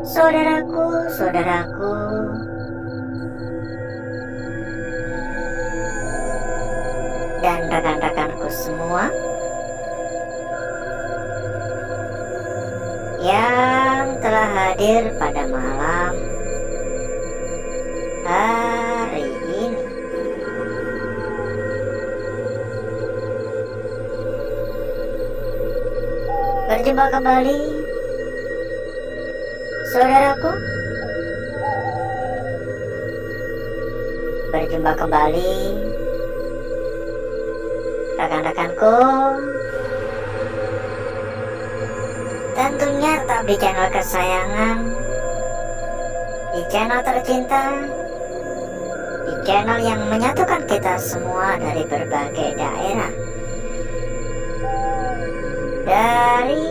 Saudaraku, saudaraku, dan rekan-rekanku semua yang telah hadir pada malam hari ini. Berjumpa kembali, saudaraku. Berjumpa kembali, rekan-rekanku. Tentunya tetap di channel kesayangan, di channel tercinta, di channel yang menyatukan kita semua dari berbagai daerah, dari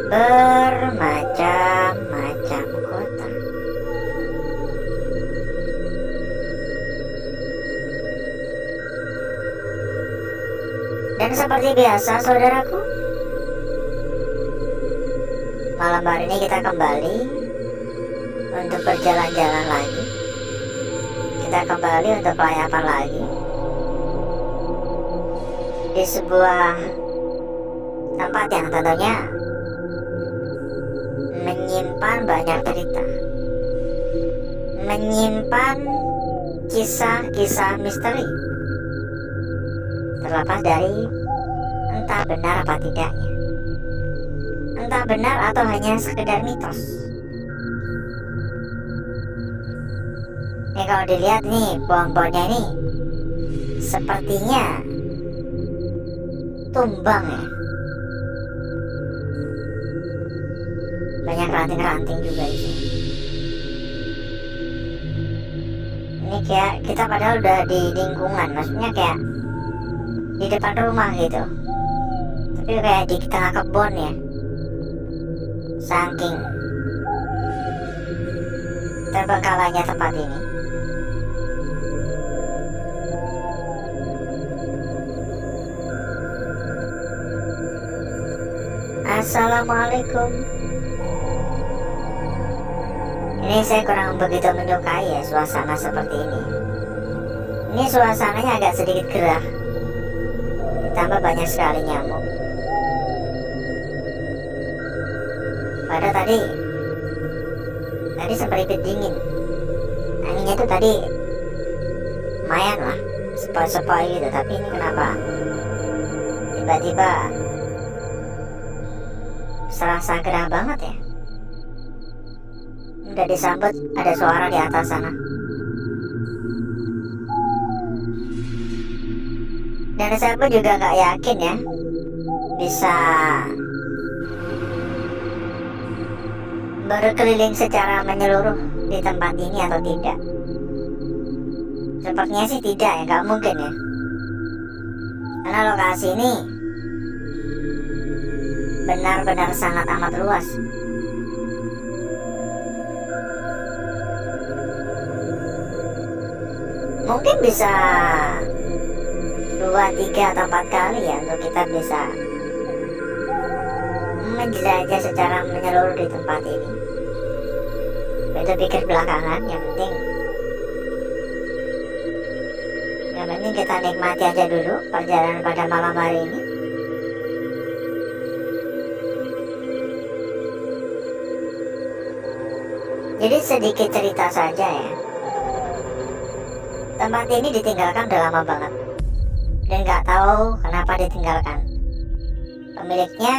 bermacam-macam kota. Dan seperti biasa, saudaraku, malam hari ini kita kembali untuk berjalan-jalan lagi. Kita kembali untuk pelayapan lagi di sebuah tempat yang tentunya menyimpan banyak cerita, menyimpan kisah-kisah misteri, terlepas dari entah benar apa tidaknya, entah benar atau hanya sekedar mitos. Ini kalau dilihat nih, pohon-pohonnya ini sepertinya tumbang ya. Banyak ranting-ranting juga ini. Ini kayak kita padahal udah di lingkungan, maksudnya kayak di depan rumah gitu, tapi kayak di tengah kebun ya. Saking terbengkalainya tempat ini. Assalamualaikum. Ini saya kurang begitu menyukai ya suasana seperti ini. Ini suasananya agak sedikit gerah, ditambah banyak sekali nyamuk. Padahal tadi sempat dingin. Anginnya tuh tadi lumayan lah, sepoi-sepoi gitu. Tapi ini kenapa tiba-tiba serasa gerah banget ya. Udah disambut ada suara di atas sana. Dan saya pun juga gak yakin ya bisa berkeliling secara menyeluruh di tempat ini atau tidak. Sepertinya sih tidak ya, gak mungkin ya, karena lokasi ini benar-benar sangat amat luas. Mungkin bisa 2, 3, atau 4 kali ya untuk kita bisa menjelajah secara menyeluruh di tempat ini. Itu pikir belakangan, yang penting kita nikmati aja dulu perjalanan pada malam hari ini. Jadi sedikit cerita saja ya. Tempat ini ditinggalkan udah lama banget, dan gak tahu kenapa ditinggalkan. Pemiliknya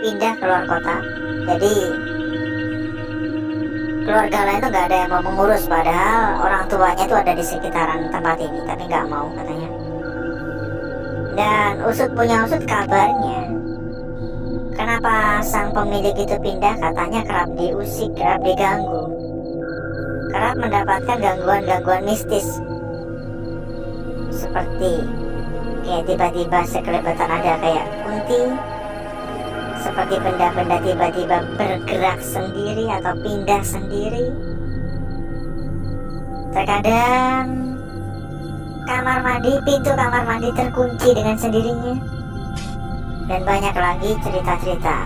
pindah keluar kota, jadi keluarga lain tuh gak ada yang mau mengurus. Padahal orang tuanya tuh ada di sekitaran tempat ini, tapi gak mau katanya. Dan usut punya usut kabarnya, kenapa sang pemilik itu pindah, katanya kerap diusik, kerap diganggu, kerap mendapatkan gangguan-gangguan mistis. Seperti kayak tiba-tiba sekelebetan ada kayak kunti, seperti benda-benda tiba-tiba bergerak sendiri atau pindah sendiri. Terkadang kamar mandi, pintu kamar mandi terkunci dengan sendirinya. Dan banyak lagi cerita-cerita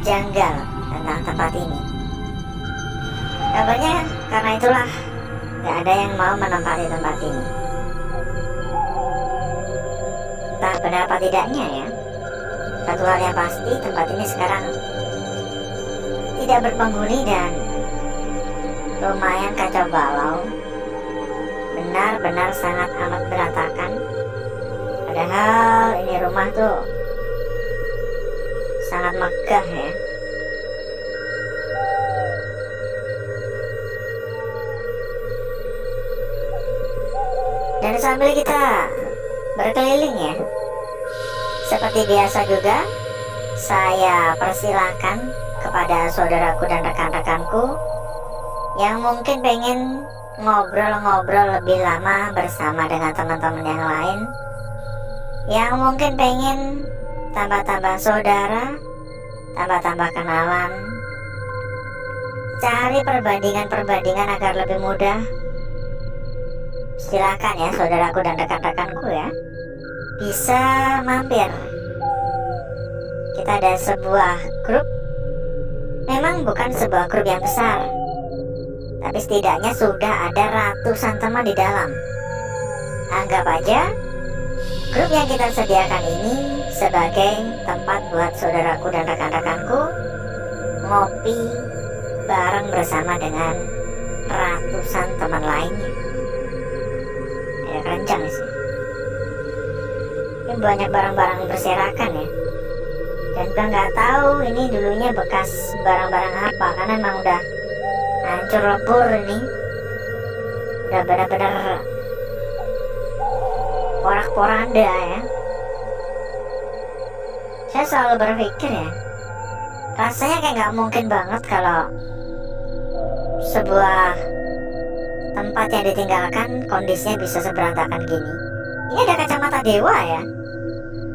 janggal tentang tempat ini. Kabarnya karena itulah gak ada yang mau menempati tempat ini. Entah benar apa tidaknya ya. Satu hal yang pasti, tempat ini sekarang tidak berpenghuni dan lumayan kacau balau. Benar-benar sangat amat berantakan. Padahal ini rumah tuh sangat megah ya. Dan sambil kita berkeliling ya, seperti biasa juga saya persilahkan kepada saudaraku dan rekan-rekanku yang mungkin pengen ngobrol-ngobrol lebih lama bersama dengan teman-teman yang lain, yang mungkin pengen tambah-tambah saudara, tambah-tambah kenalan, cari perbandingan-perbandingan agar lebih mudah. Silakan ya saudaraku dan rekan-rekanku ya, bisa mampir. Kita ada sebuah grup, memang bukan sebuah grup yang besar, tapi setidaknya sudah ada ratusan teman di dalam. Anggap aja grup yang kita sediakan ini sebagai tempat buat saudaraku dan rekan-rekanku ngopi bareng bersama dengan ratusan teman lainnya. Ada keranjang sih. Ini banyak barang-barang berserakan ya. Dan gua nggak tahu ini dulunya bekas barang-barang apa, karena emang udah hancur lebur ini. Udah benar-benar porak-poranda ya. Saya selalu berpikir ya, rasanya kayak nggak mungkin banget kalau sebuah tempat yang ditinggalkan kondisinya bisa seberantakan gini. Ini ada kacamata dewa ya,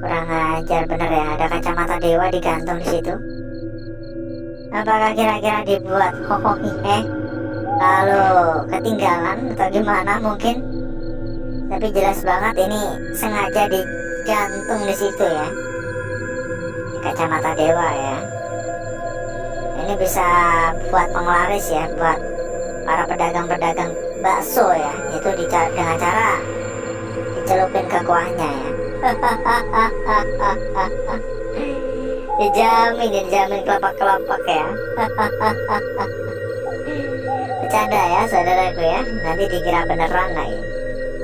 kurang ajar bener ya, ada kacamata dewa digantung di situ. Apakah kira-kira dibuat lalu ketinggalan atau gimana mungkin? Tapi jelas banget ini sengaja digantung di situ ya, kacamata dewa ya. Ini bisa buat penglaris ya, buat para pedagang-pedagang bakso ya, itu dengan cara dicelupin ke kuahnya ya. dijamin kelopak-kelopak ya. Bercanda ya saudaraku ya, nanti dikira beneran lagi,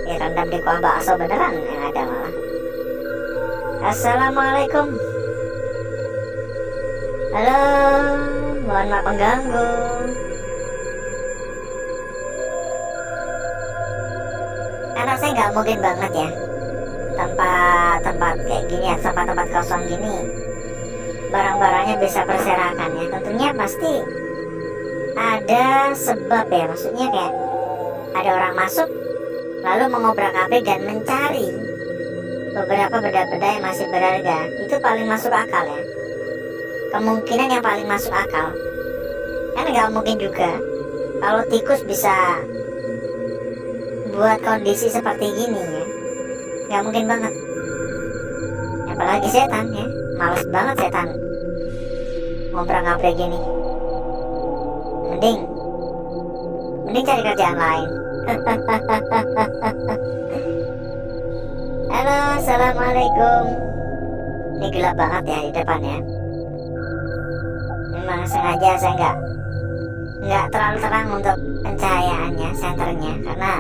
direndam di kuah bakso beneran yang ada malah. Assalamualaikum. Halo, mohon maaf pengganggu. Karena saya nggak mungkin banget ya tempat-tempat kayak gini ya, tempat-tempat kosong gini barang-barangnya bisa berserakan ya. Tentunya pasti ada sebab ya, maksudnya kayak ada orang masuk lalu mengobrak-abrik dan mencari beberapa benda-benda yang masih berharga. Itu paling masuk akal ya, kemungkinan yang paling masuk akal. Kan nggak mungkin juga kalau tikus bisa buat kondisi seperti gini ya, nggak mungkin banget. Apalagi setan ya, males banget setan ngobrak-ngabrik gini. Mending cari kerjaan lain. Halo, assalamualaikum. Ini gelap banget ya di depan ya. Memang sengaja saya nggak terlalu terang untuk pencahayaannya, senternya, karena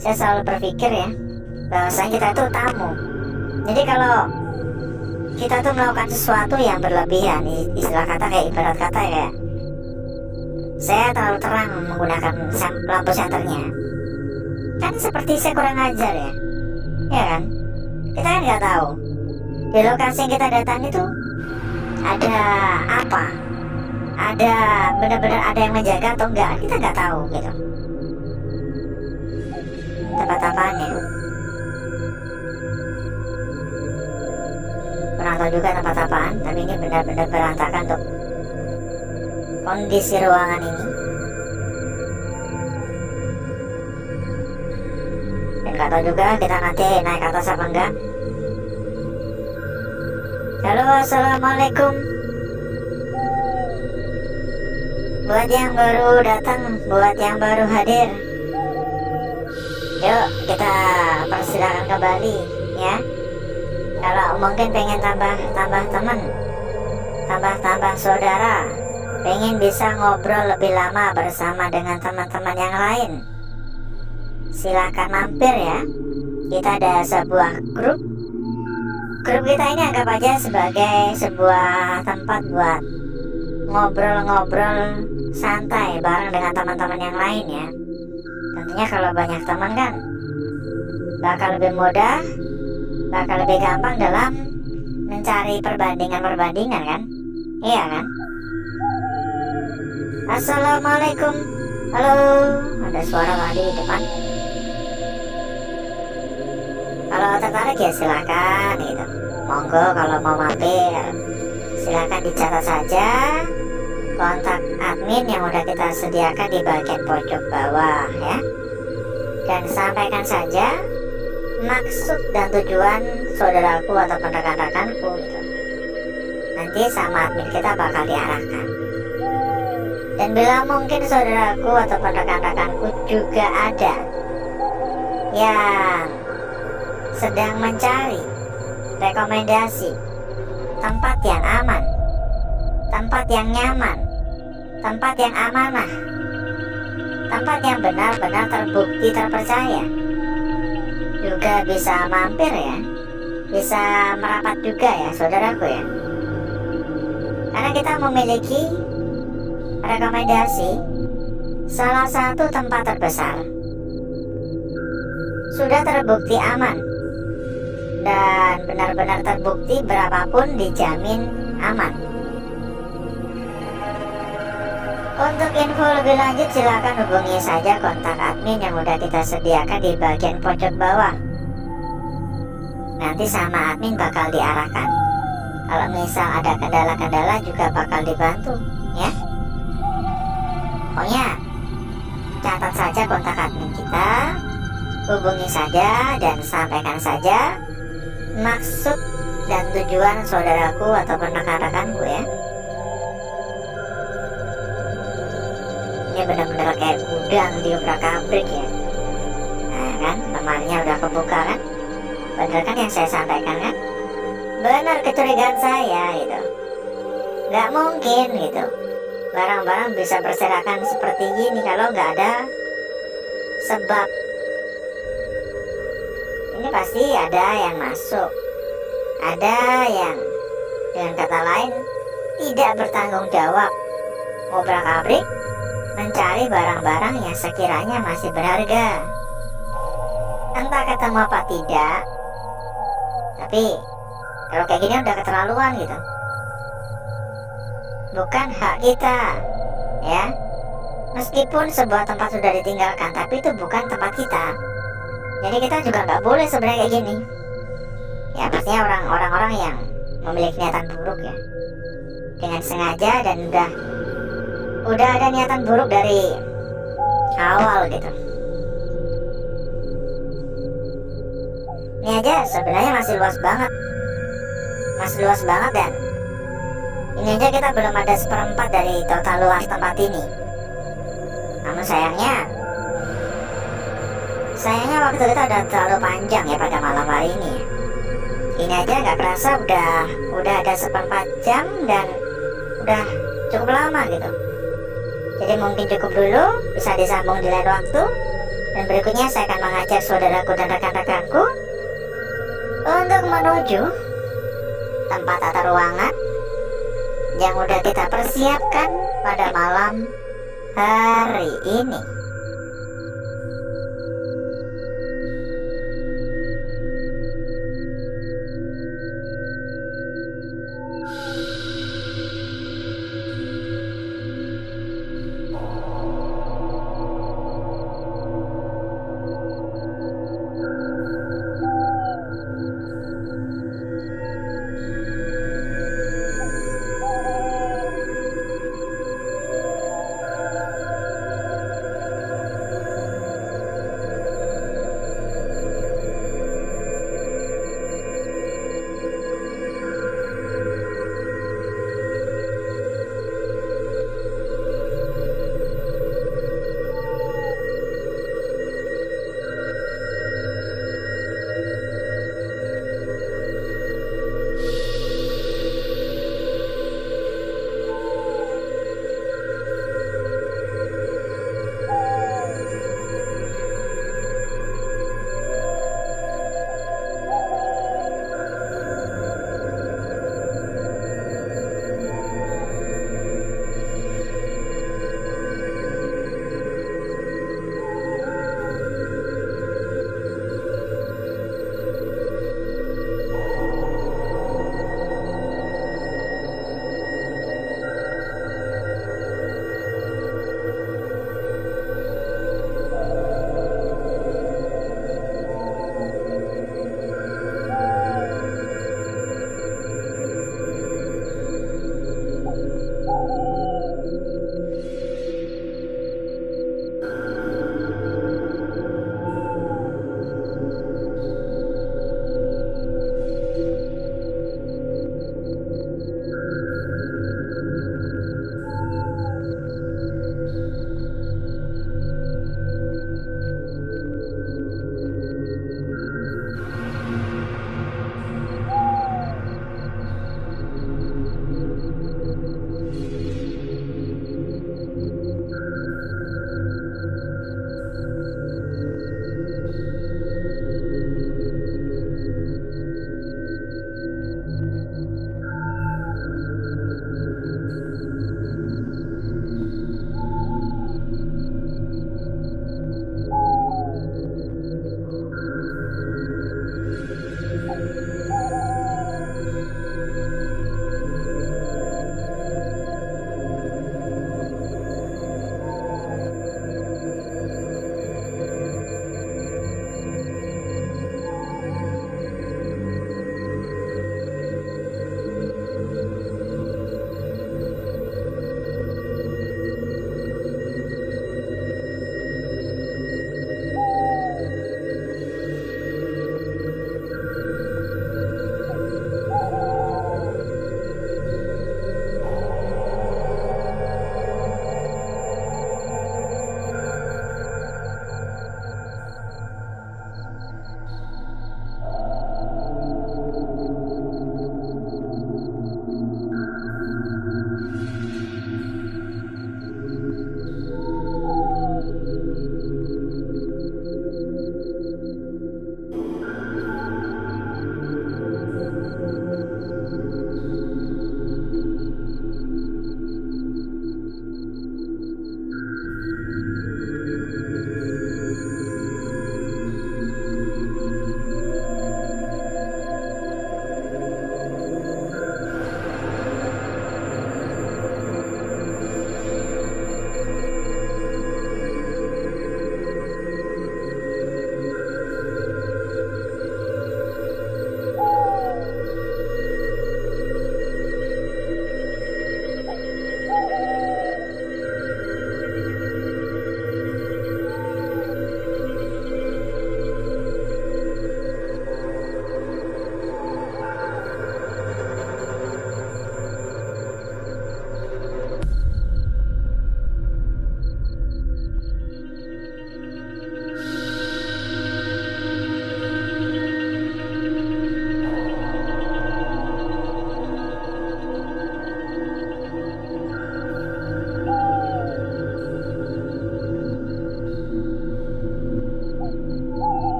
saya selalu berpikir ya, bahwasanya kita itu tamu. Jadi kalau kita tuh melakukan sesuatu yang berlebihan, istilah kata kayak ibarat kata ya, saya terlalu terang menggunakan lampu senternya, kan seperti saya kurang ajar ya, ya kan? Kita kan nggak tahu di lokasi yang kita datang itu ada apa, ada benar-benar ada yang menjaga atau enggak, kita nggak tahu gitu. Tempat apaan ya? Kurang tahu juga tempat apaan, tapi ini benar-benar berantakan tuh kondisi ruangan ini. Dan Gak tahu juga kita nanti naik atas apa enggak. Halo, assalamualaikum. Buat yang baru datang, buat yang baru hadir, yuk kita persilakan kembali ya. Kalau mungkin pengen tambah teman, tambah saudara, pengen bisa ngobrol lebih lama bersama dengan teman-teman yang lain, silakan mampir ya. Kita ada sebuah grup kita ini anggap aja sebagai sebuah tempat buat ngobrol-ngobrol santai bareng dengan teman-teman yang lain ya. Tentunya kalau banyak teman kan bakal lebih mudah, bakal lebih gampang dalam mencari perbandingan kan. Iya kan? Assalamualaikum. Halo, ada suara tadi di depan. Kalau tertarik ya silakan gitu. Monggo kalau mau mampir, silakan dicatat saja kontak admin yang udah kita sediakan di bagian pojok bawah ya. Dan sampaikan saja maksud dan tujuan saudaraku atau rekan-rekanku gitu. Nanti sama admin kita bakal diarahkan. Dan bila mungkin saudaraku atau rekan-rekanku juga ada yang sedang mencari rekomendasi tempat yang aman, tempat yang nyaman, tempat yang amanah, tempat yang benar-benar terbukti terpercaya, juga bisa mampir ya, bisa merapat juga ya saudaraku ya. Karena kita memiliki rekomendasi salah satu tempat terbesar, sudah terbukti aman dan benar-benar terbukti berapapun dijamin aman. Untuk info lebih lanjut silakan hubungi saja kontak admin yang udah kita sediakan di bagian pojok bawah. Nanti sama admin bakal diarahkan. Kalau misal ada kendala-kendala juga bakal dibantu ya. Pokoknya catat saja kontak admin kita, hubungi saja dan sampaikan saja maksud dan tujuan saudaraku atau rekan-rekanku ya. Ini benar-benar kayak gudang di obrak-abrik ya. Nah kan, lemarinya udah kebuka kan. Bener kan yang saya sampaikan kan? Benar kecurigaan saya gitu. Gak mungkin gitu barang-barang bisa berserakan seperti ini kalau gak ada sebab. Ini pasti ada yang masuk, ada yang dengan kata lain tidak bertanggung jawab, ngobrak-abrik mencari barang-barang yang sekiranya masih berharga. Entah ketemu apa tidak, tapi kalau kayak gini udah keterlaluan gitu. Bukan hak kita ya. Meskipun sebuah tempat sudah ditinggalkan, tapi itu bukan tempat kita. Jadi kita juga nggak boleh sebenarnya kayak gini. Ya pastinya orang-orang yang memiliki niatan buruk ya, dengan sengaja dan udah ada niatan buruk dari awal gitu. Ini aja sebenarnya masih luas banget dan ini aja kita belum ada 1/4 dari total luas tempat ini. Namun sayangnya waktu kita udah terlalu panjang ya pada malam hari ini. Ini aja nggak kerasa udah ada 1/4 jam dan udah cukup lama gitu. Jadi mungkin cukup dulu, bisa disambung di lain waktu. Dan berikutnya saya akan mengajak saudaraku dan rekan-rekanku untuk menuju tempat tata ruangan yang udah kita persiapkan pada malam hari ini.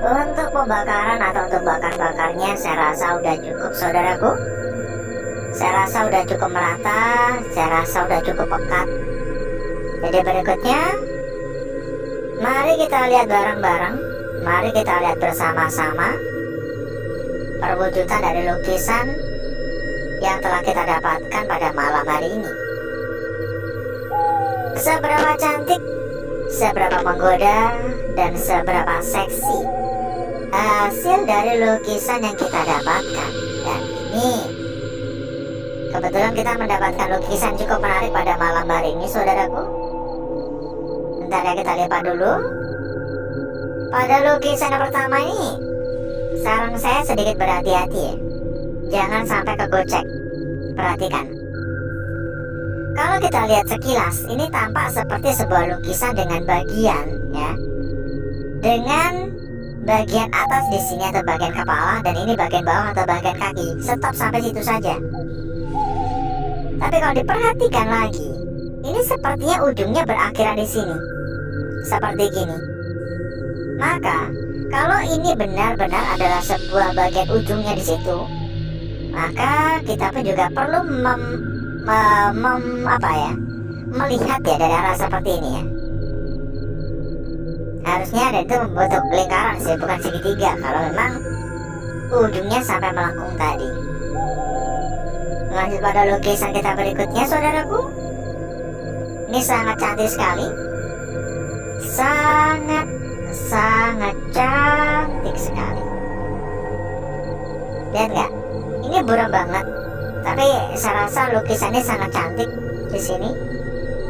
Untuk pembakaran atau untuk bakar-bakarnya saya rasa udah cukup saudaraku. Saya rasa udah cukup merata, saya rasa udah cukup pekat. Jadi berikutnya, mari kita lihat bareng-bareng, mari kita lihat bersama-sama perwujudan dari lukisan yang telah kita dapatkan pada malam hari ini. Seberapa cantik, seberapa menggoda, dan seberapa seksi hasil dari lukisan yang kita dapatkan. Dan ini kebetulan kita mendapatkan lukisan cukup menarik pada malam hari ini saudaraku. Bentar ya, kita lihat dulu. Pada lukisan yang pertama ini, saran saya sedikit berhati-hati ya. Jangan sampai kegocek. Perhatikan. Kalau kita lihat sekilas, ini tampak seperti sebuah lukisan dengan bagian ya. Dengan bagian atas di sini atau bagian kepala, dan ini bagian bawah atau bagian kaki. Stop sampai situ saja. Tapi kalau diperhatikan lagi, ini sepertinya ujungnya berakhiran di sini. Seperti gini. Maka, kalau ini benar-benar adalah sebuah bagian ujungnya di situ, maka kita pun juga perlu melihat ya dari arah seperti ini ya. Harusnya ada itu membentuk lingkaran sih, bukan segitiga. Kalau memang ujungnya sampai melengkung tadi. Lanjut pada lukisan kita berikutnya saudaraku. Ini sangat cantik sekali. Sangat cantik sekali. Lihat nggak? Ini buram banget. Tapi saya rasa lukisannya sangat cantik di sini.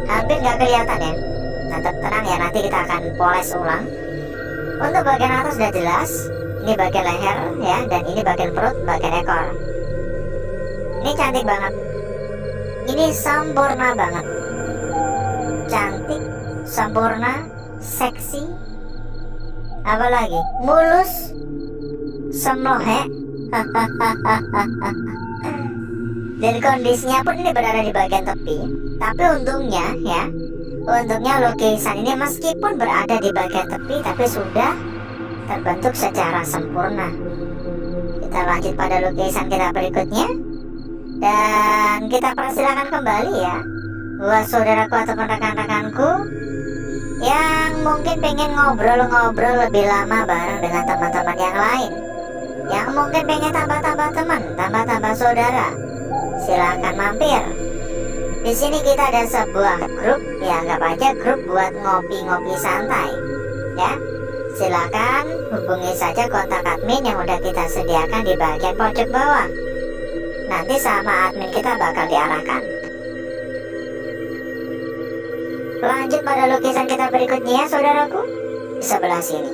Hampir nggak kelihatan ya. Tetap tenang ya, nanti kita akan poles ulang. Untuk bagian atas sudah jelas. Ini bagian leher ya, dan ini bagian perut, bagian ekor. Ini cantik banget. Ini sempurna banget. Cantik, sempurna, seksi. Apalagi mulus, semlohe. Dan kondisinya pun ini berada di bagian tepi. Tapi untungnya ya, untungnya lukisan ini meskipun berada di bagian tepi, tapi sudah terbentuk secara sempurna. Kita lanjut pada lukisan kita berikutnya. Dan kita persilakan kembali ya buat saudaraku ataupun rekan-rekanku yang mungkin pengen ngobrol-ngobrol lebih lama bareng dengan teman-teman yang lain, yang mungkin pengen tambah-tambah teman, tambah-tambah saudara, silakan mampir. Di sini kita ada sebuah grup, ya anggap aja grup buat ngopi-ngopi santai ya. Silakan hubungi saja kontak admin yang udah kita sediakan di bagian pojok bawah. Nanti sama admin kita bakal diarahkan. Lanjut pada lukisan kita berikutnya saudaraku, di sebelah sini.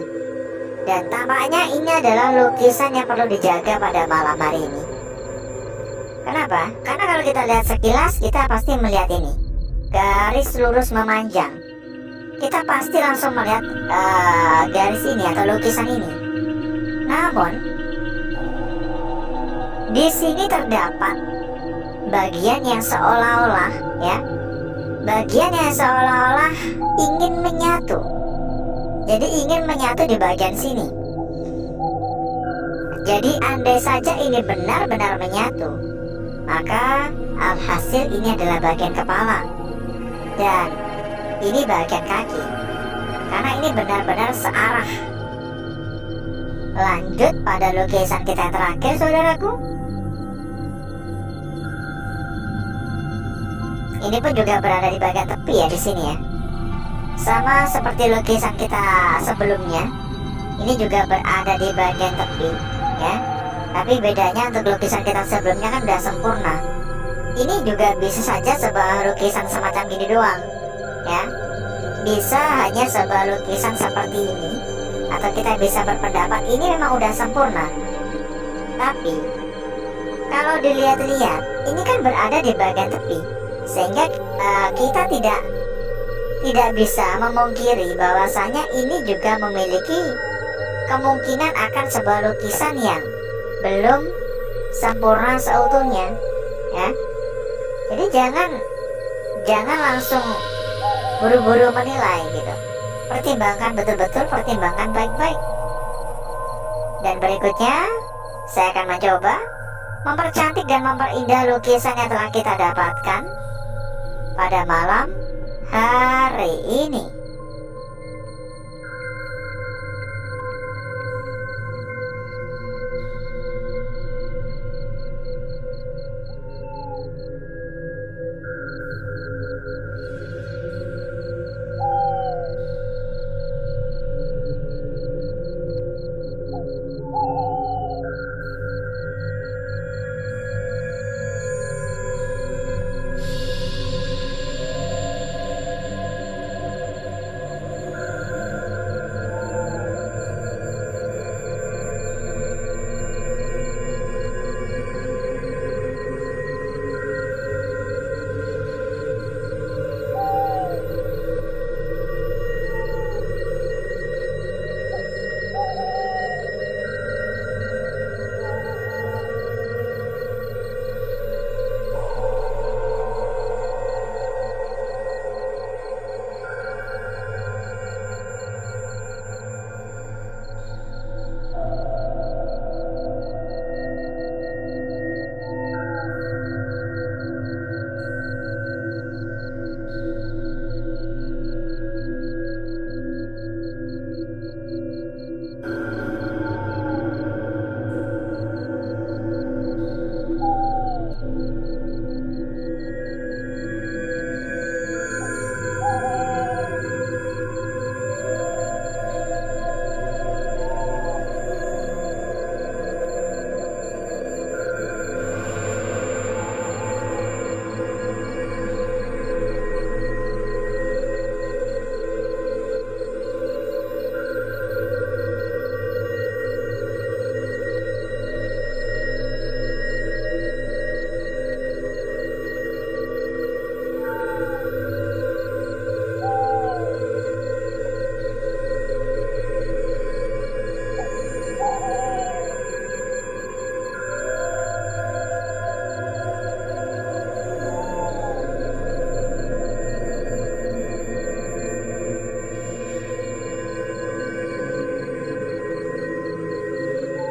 Dan tampaknya ini adalah lukisan yang perlu dijaga pada malam hari ini. Kenapa? Karena kalau kita lihat sekilas, kita pasti melihat ini garis lurus memanjang. Kita pasti langsung melihat garis ini atau lukisan ini. Namun di sini terdapat bagian yang seolah-olah ya, bagian yang seolah-olah ingin menyatu. Jadi ingin menyatu di bagian sini. Jadi andai saja ini benar-benar menyatu, maka alhasil ini adalah bagian kepala dan ini bagian kaki, karena ini benar-benar searah. Lanjut pada lukisan kita yang terakhir saudaraku. Ini pun juga berada di bagian tepi ya di sini ya. Sama seperti lukisan kita sebelumnya, ini juga berada di bagian tepi ya. Tapi bedanya untuk lukisan kita sebelumnya kan udah sempurna. Ini juga bisa saja sebuah lukisan semacam gini doang ya. Bisa hanya sebuah lukisan seperti ini, atau kita bisa berpendapat ini memang udah sempurna. Tapi kalau dilihat-lihat, ini kan berada di bagian tepi, sehingga kita tidak bisa memungkiri bahwasanya ini juga memiliki kemungkinan akan sebuah lukisan yang belum sempurna seutuhnya ya. Jadi jangan langsung buru-buru menilai gitu. Pertimbangkan betul-betul, pertimbangkan baik-baik. Dan berikutnya, saya akan mencoba mempercantik dan memperindah lukisan yang telah kita dapatkan pada malam hari ini.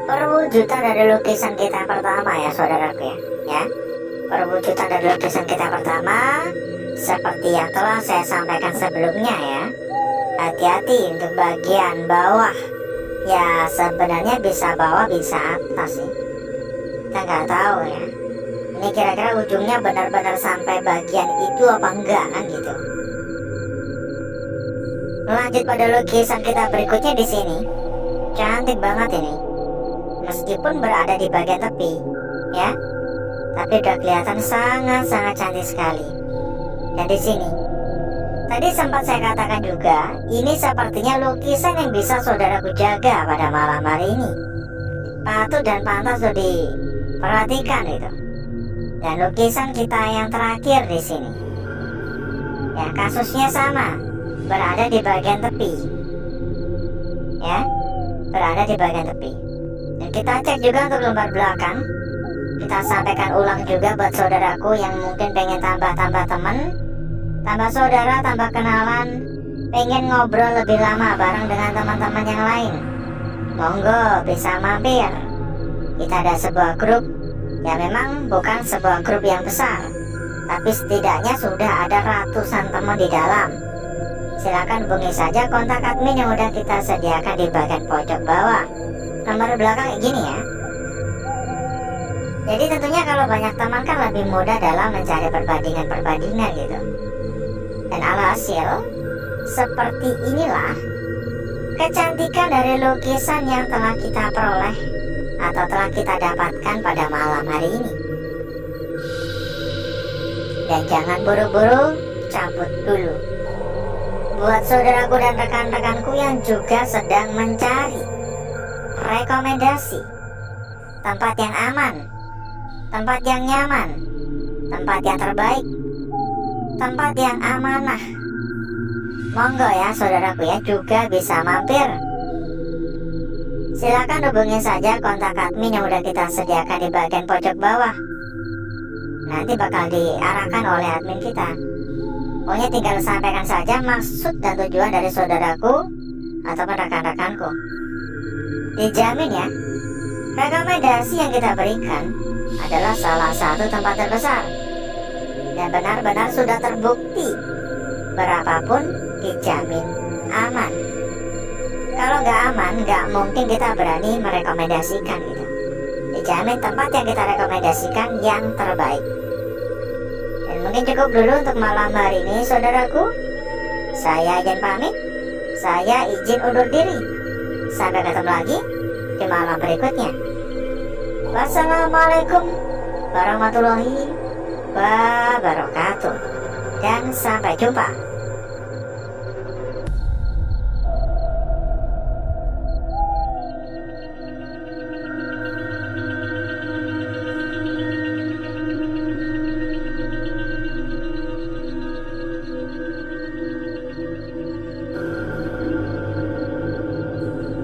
Perwujudan dari lukisan kita pertama ya saudaraku ya. Perwujudan dari lukisan kita pertama seperti yang telah saya sampaikan sebelumnya ya. Hati-hati untuk bagian bawah. Ya sebenarnya bisa bawah bisa atas sih. Kita nggak tahu ya. Ini kira-kira ujungnya benar-benar sampai bagian itu apa enggak kan gitu. Lanjut pada lukisan kita berikutnya di sini. Cantik banget ini. Meskipun berada di bagian tepi, ya, tapi udah kelihatan sangat-sangat cantik sekali. Dan di sini, tadi sempat saya katakan juga, ini sepertinya lukisan yang bisa saudaraku jaga pada malam hari ini. Patut dan pantas untuk diperhatikan itu. Dan lukisan kita yang terakhir di sini, ya kasusnya sama, berada di bagian tepi, ya, berada di bagian tepi. Dan kita cek juga untuk lembar belakang. Kita sampaikan ulang juga buat saudaraku yang mungkin pengen tambah-tambah teman, tambah saudara, tambah kenalan, pengen ngobrol lebih lama bareng dengan teman-teman yang lain. Monggo bisa mampir. Kita ada sebuah grup, ya memang bukan sebuah grup yang besar, tapi setidaknya sudah ada ratusan teman di dalam. Silakan hubungi saja kontak admin yang udah kita sediakan di bagian pojok bawah. Nomor belakang kayak gini ya. Jadi tentunya kalau banyak teman kan lebih mudah dalam mencari perbandingan gitu. Dan alhasil seperti inilah kecantikan dari lukisan yang telah kita peroleh atau telah kita dapatkan pada malam hari ini. Dan jangan buru-buru cabut dulu. Buat saudaraku dan rekan-rekanku yang juga sedang mencari rekomendasi tempat yang aman, tempat yang nyaman, tempat yang terbaik, tempat yang amanah, monggo ya saudaraku ya, juga bisa mampir. Silakan hubungi saja kontak admin yang udah kita sediakan di bagian pojok bawah. Nanti bakal diarahkan oleh admin kita. Pokoknya tinggal sampaikan saja maksud dan tujuan dari saudaraku ataupun rekan-rekanku. Dijamin ya, rekomendasi yang kita berikan adalah salah satu tempat terbesar dan benar-benar sudah terbukti berapapun dijamin aman. Kalau nggak aman, nggak mungkin kita berani merekomendasikan gitu. Dijamin tempat yang kita rekomendasikan yang terbaik. Dan mungkin cukup dulu untuk malam hari ini, saudaraku. Saya izin pamit. Saya izin undur diri. Sampai ketemu lagi di malam berikutnya. Wassalamualaikum warahmatullahi wabarakatuh. Dan sampai jumpa.